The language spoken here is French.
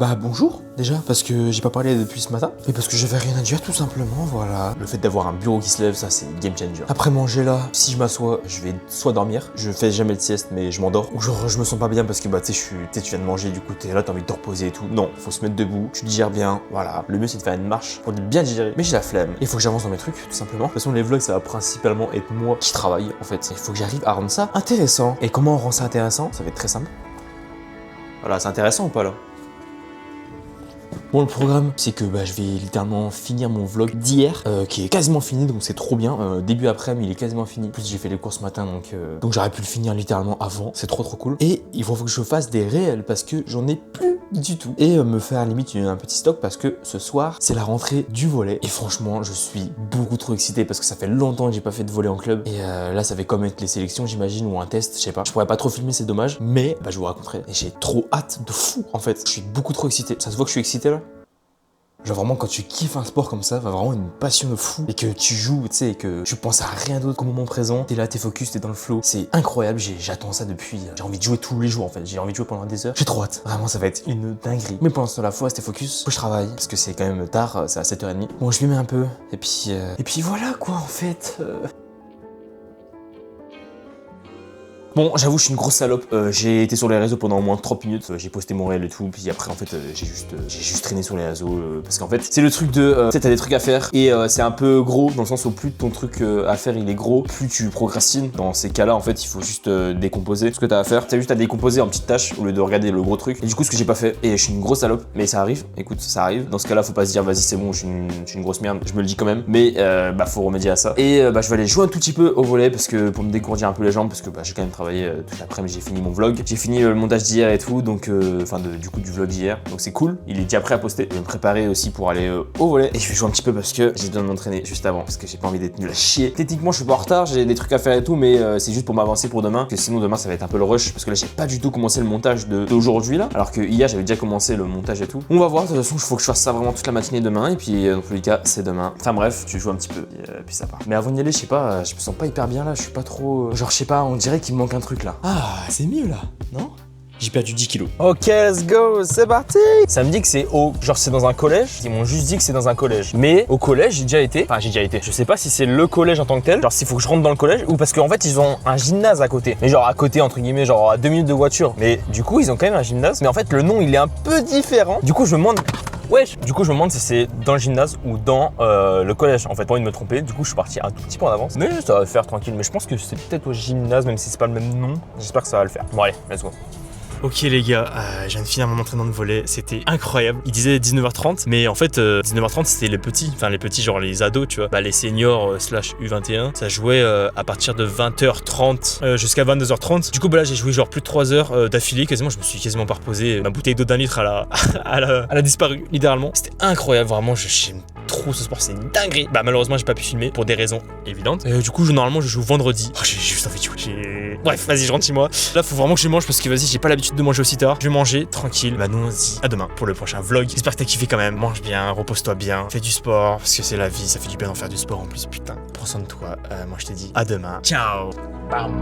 Bah bonjour déjà, parce que j'ai pas parlé depuis ce matin, et parce que j'avais rien à dire tout simplement, voilà. Le fait d'avoir un bureau qui se lève, ça c'est game changer. Après manger là, si je m'assois, je vais soit dormir, je fais jamais de sieste mais je m'endors, ou genre je me sens pas bien parce que bah tu sais, tu viens de manger, du coup t'es là, t'as envie de te reposer et tout. Non, faut se mettre debout, tu digères bien, voilà. Le mieux c'est de faire une marche pour bien digérer, mais j'ai la flemme. Il faut que j'avance dans mes trucs, tout simplement. De toute façon les vlogs ça va principalement être moi qui travaille en fait. Il faut que j'arrive à rendre ça intéressant. Et comment on rend ça intéressant? Ça va être très simple. Voilà, c'est intéressant ou pas là? Bon, le programme, c'est que je vais littéralement finir mon vlog d'hier, qui est quasiment fini, donc c'est trop bien. Début après-midi, il est quasiment fini. En plus, j'ai fait les courses ce matin, donc j'aurais pu le finir littéralement avant. C'est trop cool. Et il faut que je fasse des réels parce que j'en ai plus du tout. Et me faire limite un petit stock parce que ce soir, c'est la rentrée du volley. Et franchement, je suis beaucoup trop excité parce que ça fait longtemps que j'ai pas fait de volley en club. Et là, ça va comme être les sélections, j'imagine, ou un test, je sais pas. Je pourrais pas trop filmer, c'est dommage, mais je vous raconterai. Et j'ai trop hâte de fou, en fait. Je suis beaucoup trop excité. Ça se voit que je suis excité là? Genre vraiment quand tu kiffes un sport comme ça, vraiment une passion de fou, et que tu joues, tu sais, et que tu penses à rien d'autre qu'au moment présent, t'es là, t'es focus, t'es dans le flow, c'est incroyable, j'attends ça depuis, j'ai envie de jouer tous les jours en fait, j'ai envie de jouer pendant des heures, j'ai trop hâte, vraiment ça va être une dinguerie. Mais pendant ce temps-là, faut rester focus, faut que je travaille, parce que c'est quand même tard, c'est à 7h30. Bon, je m'y mets un peu, et puis voilà quoi en fait. Bon, j'avoue, je suis une grosse salope. J'ai été sur les réseaux pendant au moins 30 minutes. J'ai posté mon réel et tout. Puis après, en fait, j'ai juste traîné sur les réseaux. Parce qu'en fait, c'est le truc de. Tu sais, t'as des trucs à faire. Et c'est un peu gros, dans le sens où plus ton truc à faire il est gros, plus tu procrastines. Dans ces cas-là, en fait, il faut juste décomposer ce que t'as à faire. T'as juste à décomposer en petites tâches au lieu de regarder le gros truc. Et du coup, ce que j'ai pas fait. Et je suis une grosse salope. Mais ça arrive. Écoute, ça arrive. Dans ce cas-là, faut pas se dire, vas-y, c'est bon, je suis une grosse merde. Je me le dis quand même. Mais faut remédier à ça. Et je vais aller jouer un tout petit peu au volley parce que pour me dégourdir un peu les jambes. Parce que j'ai quand même travaillé toute l'après-midi, j'ai fini mon vlog. J'ai fini le montage d'hier et tout, donc du coup du vlog d'hier. Donc c'est cool, il est déjà prêt à poster. Je vais me préparer aussi pour aller au volley. Et je vais jouer un petit peu parce que j'ai besoin de m'entraîner juste avant, parce que j'ai pas envie d'être nul à chier. Techniquement je suis pas en retard, j'ai des trucs à faire et tout, mais c'est juste pour m'avancer pour demain. Parce que sinon demain ça va être un peu le rush, parce que là j'ai pas du tout commencé le montage d'aujourd'hui là. Alors que hier j'avais déjà commencé le montage et tout. On va voir, de toute façon il faut que je fasse ça vraiment toute la matinée demain. Et puis dans tous les cas c'est demain. Enfin bref, tu joues un petit peu, puis ça part. Mais avant d'y aller, je sais pas, je me sens pas hyper bien là, je suis pas trop. Genre je sais pas, on dirait qu'il me manque un truc là. Ah, c'est mieux là, non? J'ai perdu 10 kilos. Ok, let's go, c'est parti. Ça me dit que c'est genre c'est dans un collège. Ils m'ont juste dit que c'est dans un collège. Mais au collège, j'ai déjà été. Enfin, j'ai déjà été. Je sais pas si c'est le collège en tant que tel. Genre s'il faut que je rentre dans le collège ou parce qu'en fait, ils ont un gymnase à côté. Mais genre à côté, entre guillemets, genre à 2 minutes de voiture. Mais du coup, ils ont quand même un gymnase. Mais en fait, le nom, il est un peu différent. Du coup, je me demande. Wesh. Du coup, je me demande si c'est dans le gymnase ou dans le collège. En fait, pas envie de me tromper. Du coup, je suis parti un tout petit peu en avance. Mais ça va faire tranquille. Mais je pense que c'est peut-être au gymnase, même si c'est pas le même nom. J'espère que ça va le faire. Bon, allez, let's go. Ok les gars, je viens de finir mon entraînement de volley, c'était incroyable. Il disait 19h30, mais en fait 19h30 c'était les petits, genre les ados tu vois. Les seniors slash U21, ça jouait à partir de 20h30 jusqu'à 22h30. Du coup là j'ai joué genre plus de 3 heures d'affilée quasiment, je me suis quasiment pas reposé. Ma bouteille d'eau d'1 litre elle a disparu littéralement. C'était incroyable, vraiment j'aime trop ce sport, c'est une dinguerie. Malheureusement j'ai pas pu filmer pour des raisons évidentes. Du coup normalement je joue vendredi. Oh, j'ai juste envie de jouer. Bref, vas-y je rentre chez moi. Là faut vraiment que je mange parce que vas-y j'ai pas l'habitude de manger aussi tard. Je vais manger tranquille. Nous on se dit à demain pour le prochain vlog. J'espère que t'as kiffé quand même. Mange bien, repose-toi bien, fais du sport parce que c'est la vie, ça fait du bien d'en faire du sport en plus. Putain, prends soin de toi. Moi je te dis à demain. Ciao. Bam.